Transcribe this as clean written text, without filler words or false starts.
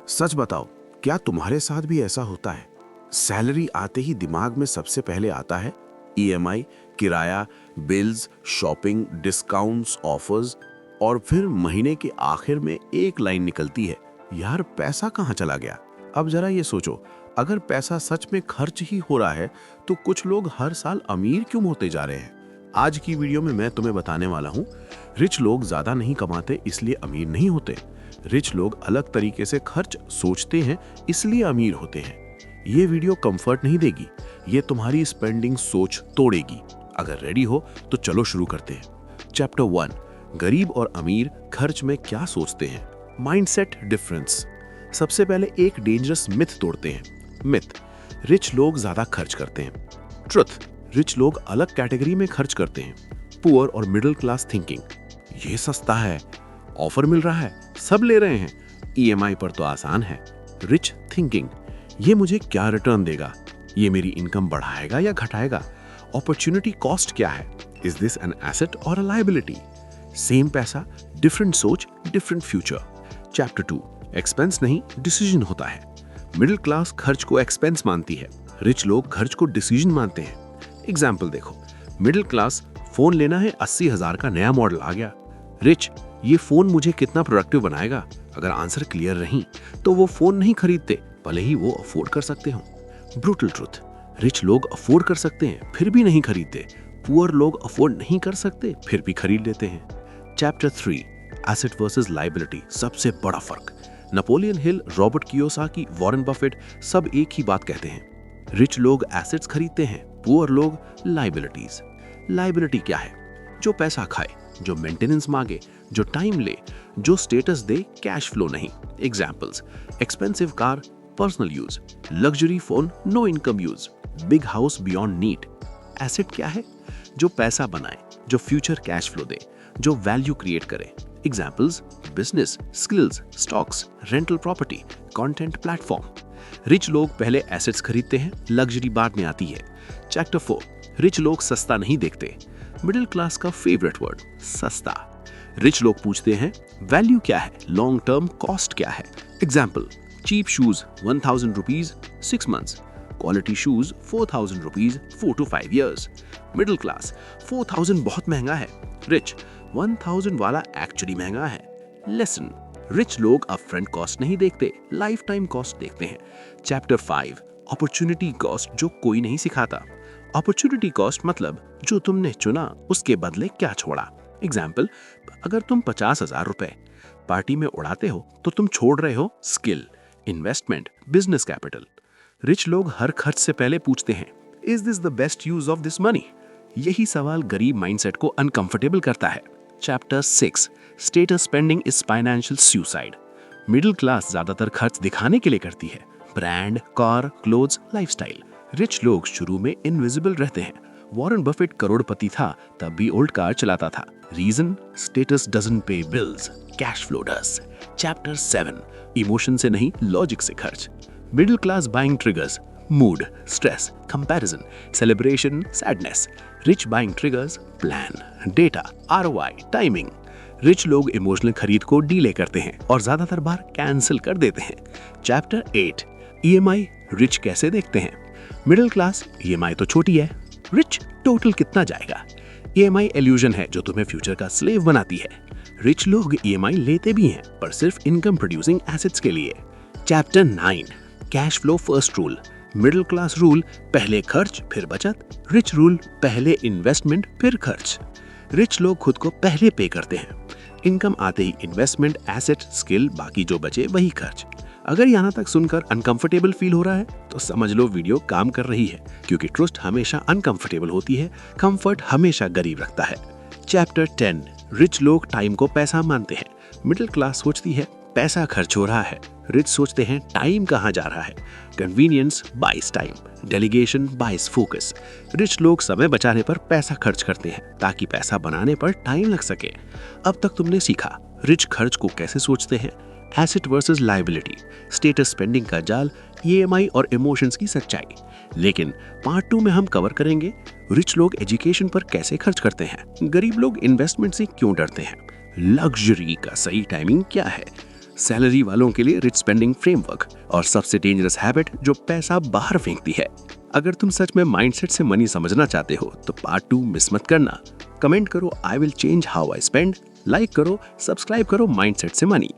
सच बताओ, क्या तुम्हारे साथ भी ऐसा होता है? सैलरी आते ही दिमाग में सबसे पहले आता है ईएमआई, किराया, बिल्स, शॉपिंग, डिस्काउंट्स, ऑफर्स, और फिर महीने के आखिर में एक लाइन निकलती है, यार पैसा कहाँ चला गया? अब जरा ये सोचो, अगर पैसा सच में खर्च ही हो रहा है तो कुछ लोग हर साल अमीर क्यों होते जा रहे हैं? आज की वीडियो में मैं तुम्हें बताने वाला हूँ, रिच लोग ज्यादा नहीं कमाते इसलिए अमीर नहीं होते। रिच लोग अलग तरीके से खर्च सोचते हैं इसलिए अमीर होते हैं। ये वीडियो कंफर्ट नहीं देगी, ये तुम्हारी स्पेंडिंग सोच तोड़ेगी। अगर रेडी हो तो चलो शुरू करते हैं। चैप्टर 1, गरीब और अमीर खर्च में क्या सोचते हैं। Mindset difference. सबसे पहले एक डेंजरस मिथ तोड़ते हैं। मिथ, रिच लोग ज्यादा खर्च करते हैं। ट्रुथ, रिच लोग अलग कैटेगरी में खर्च करते हैं। पुअर और मिडिल क्लास थिंकिंग, ये सस्ता है, ऑफर मिल रहा है, सब ले रहे हैं, ईएमआई पर तो आसान है। रिच थिंकिंग, ये मुझे क्या रिटर्न देगा, ये मेरी इनकम बढ़ाएगा या घटाएगा, अपॉर्चुनिटी कॉस्ट क्या है, इज दिस एन एसेट और अ लायबिलिटी। सेम पैसा, डिफरेंट सोच, डिफरेंट फ्यूचर। चैप्टर 2, एक्सपेंस नहीं डिसीजन होता है। मिडिल क्लास खर्च को एक्सपेंस मानती है, रिच लोग खर्च को डिसीजन मानते हैं। एग्जाम्पल देखो, मिडिल क्लास, फोन लेना है, 80,000 का नया मॉडल आ गया। रिच, ये फोन मुझे कितना प्रोडक्टिव बनाएगा? अगर आंसर क्लियर नहीं तो वो फोन नहीं खरीदते, भले ही वो अफोर्ड कर सकते हो। ब्रूटल ट्रुथ, रिच लोग अफोर्ड कर सकते हैं फिर भी नहीं खरीदते, पुअर लोग अफोर्ड नहीं कर सकते फिर भी खरीद लेते हैं। चैप्टर 3, एसेट वर्सेस लायबिलिटी, सबसे बड़ा फर्क। Napoleon Hill, Robert Kiyosaki, Warren Buffett सब एक ही बात कहते हैं, रिच लोग एसेट्स खरीदते हैं, पुअर लोग लायबिलिटीज। लायबिलिटी क्या है? जो पैसा खाए, जो मेंटेनेंस मांगे, जो टाइम ले, जो स्टेटस दे, कैश फ्लो नहीं। Examples, expensive car, personal use, luxury phone, no income use, big house beyond need. Asset क्या है? जो पैसा बनाए, जो फ्यूचर कैश फ्लो दे, जो वैल्यू क्रिएट करे। Examples, business, skills, stocks, rental property, content platform. Rich लोग पहले एसेट्स खरीदते हैं, लग्जरी बाद में आती है। चैप्टर 4, रिच लोग सस्ता नहीं देखते। मिडिल क्लास का फेवरेट वर्ड, सस्ता। रिच लोग पूछते हैं वैल्यू क्या है, लॉन्ग टर्म कॉस्ट क्या है। Example, cheap shoes 1000 rupees 6 months, quality shoes 4000 rupees 4 to 5 years। Middle class, 4000 बहुत महंगा है। रिच, 1000 वाला एक्चुअली महंगा है। लेसन, रिच लोग अपफ्रंट कॉस्ट नहीं देखते, लाइफ टाइम कॉस्ट देखते हैं। चैप्टर 5, अपॉर्चुनिटी कॉस्ट, जो कोई नहीं सिखाता। अपॉर्चुनिटी कॉस्ट मतलब जो तुमने चुना उसके बदले क्या छोड़ा। एग्जाम्पल, अगर तुम 50,000 रुपए पार्टी में उड़ाते हो तो तुम छोड़ रहे हो skill, investment, business capital. Rich लोग हर खर्च से पहले पूछते हैं, is this the best use of this money? यही सवाल गरीब माइंडसेट को अनकंफर्टेबल करता है। Chapter 6, status spending is financial suicide. Middle class ज्यादातर खर्च दिखाने के लिए करती है, brand, car, clothes, lifestyle. Rich लोग शुरू में इनविजिबल रहते हैं। वॉरेन बफेट करोड़पति था तब भी ओल्ड कार चलाता था। Reason, status doesn't pay bills, cash flow does. Chapter 7, emotion से नहीं लॉजिक से खर्च। Middle class buying triggers, mood, stress, comparison, celebration, sadness. Rich buying triggers, plan, data, ROI, timing. Rich लोग इमोशनल खरीद को delay करते हैं और ज्यादातर बार कैंसिल कर देते हैं। चैप्टर 8, ईएमआई, रिच कैसे देखते हैं। मिडिल क्लास, ईएमआई तो छोटी है। रिच, टोटल कितना जाएगा। ईएमआई इल्यूजन है जो तुम्हें फ्यूचर का स्लेव बनाती है। रिच लोग ईएमआई लेते भी हैं पर सिर्फ इनकम प्रोड्यूसिंग एसेट्स के लिए। Chapter 9, cash flow first rule. Middle class rule, पहले खर्च फिर बचत। रिच रूल, पहले इन्वेस्टमेंट फिर खर्च। रिच लोग खुद को पहले पे करते हैं, इनकम आते ही इन्वेस्टमेंट, एसेट, स्किल, बाकी जो बचे वही खर्च। अगर यहाँ तक सुनकर अनकंफर्टेबल फील हो रहा है तो समझ लो वीडियो काम कर रही है, क्योंकि ट्रस्ट हमेशा अनकंफर्टेबल होती है, कंफर्ट हमेशा गरीब रखता है। चैप्टर 10, रिच लोग टाइम को पैसा मानते हैं। मिडिल क्लास सोचती है पैसा खर्च हो रहा है, रिच सोचते हैं टाइम कहाँ जा रहा है। Convenience buys time, delegation buys focus. Rich लोग समय बचाने पर पैसा खर्च करते हैं ताकि पैसा बनाने पर टाइम लग सके। अब तक तुमने सीखा रिच खर्च को कैसे सोचते हैं, asset versus liability, status spending का जाल, ईएमआई और इमोशंस की सच्चाई। लेकिन पार्ट 2 में हम कवर करेंगे रिच लोग एजुकेशन पर कैसे खर्च करते हैं, गरीब लोग इन्वेस्टमेंट से क्यों डरते हैं, लग्जरी का सही टाइमिंग क्या है, सैलरी वालों के लिए रिच स्पेंडिंग फ्रेमवर्क और सबसे डेंजरस हैबिट जो पैसा बाहर फेंकती है। अगर तुम सच में माइंडसेट से मनी समझना चाहते हो तो पार्ट 2 मिस मत करना। कमेंट करो I will change how I spend, like करो, सब्सक्राइब करो माइंडसेट से मनी।